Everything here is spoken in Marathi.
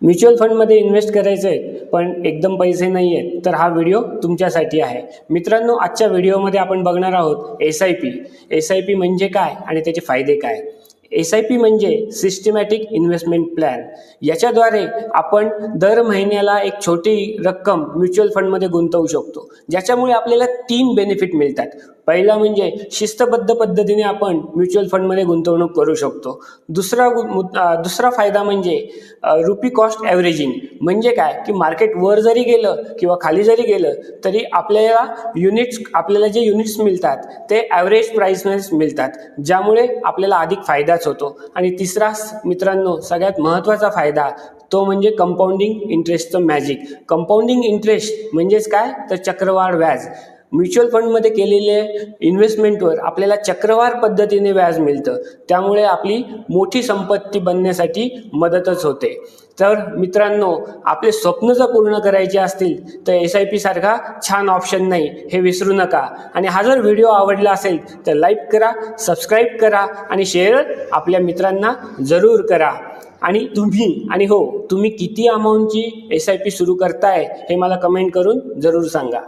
म्युच्युअल फंडमध्ये इन्व्हेस्ट करायचे आहेत पण एकदम पैसे नाही आहेत तर हा व्हिडिओ तुमच्यासाठी आहे. मित्रांनो, आजच्या व्हिडिओमध्ये आपण बघणार आहोत एस आय पी म्हणजे काय आणि त्याचे फायदे काय. SIP म्हणजे सिस्टमॅटिक इन्व्हेस्टमेंट प्लॅन. याच्याद्वारे आपण दर महिन्याला एक छोटी रक्कम म्युच्युअल फंडमध्ये गुंतवू शकतो, ज्याच्यामुळे आपल्याला 3 बेनिफिट मिळतात. पहिला म्हणजे शिस्तबद्ध पद्धतीने आपण म्युच्युअल फंडमध्ये गुंतवणूक करू शकतो. दुसरा फायदा म्हणजे रुपी कॉस्ट ॲव्हरेजिंग. म्हणजे काय की मार्केट वर जरी गेलं किंवा खाली जरी गेलं तरी आपल्याला जे युनिट्स मिळतात ते ॲव्हरेज प्राईसमध्ये मिळतात, ज्यामुळे आपल्याला अधिक फायदाच होतो. आणि तिसरा मित्रांनो, सगळ्यात महत्त्वाचा फायदा तो म्हणजे कंपाऊंडिंग इंटरेस्टचं मॅजिक. कंपाऊंडिंग इंटरेस्ट म्हणजेच काय तर चक्रवाढ व्याज. म्युच्युअल फंडमध्ये केलेले इन्व्हेस्टमेंटवर आपल्याला चक्रवाढ पद्धतीने व्याज मिळतं, त्यामुळे आपली मोठी संपत्ती बनण्यासाठी मदतच होते. तर मित्रांनो, आपले स्वप्न जर पूर्ण करायचे असतील तर SIP सारखा छान ऑप्शन नाही हे विसरू नका. आणि हा जर व्हिडिओ आवडला असेल तर लाईक करा, सबस्क्राईब करा आणि शेअर आपल्या मित्रांना जरूर करा. आणि तुम्ही किती अमाऊंटची SIP सुरू करताय हे मला कमेंट करून जरूर सांगा.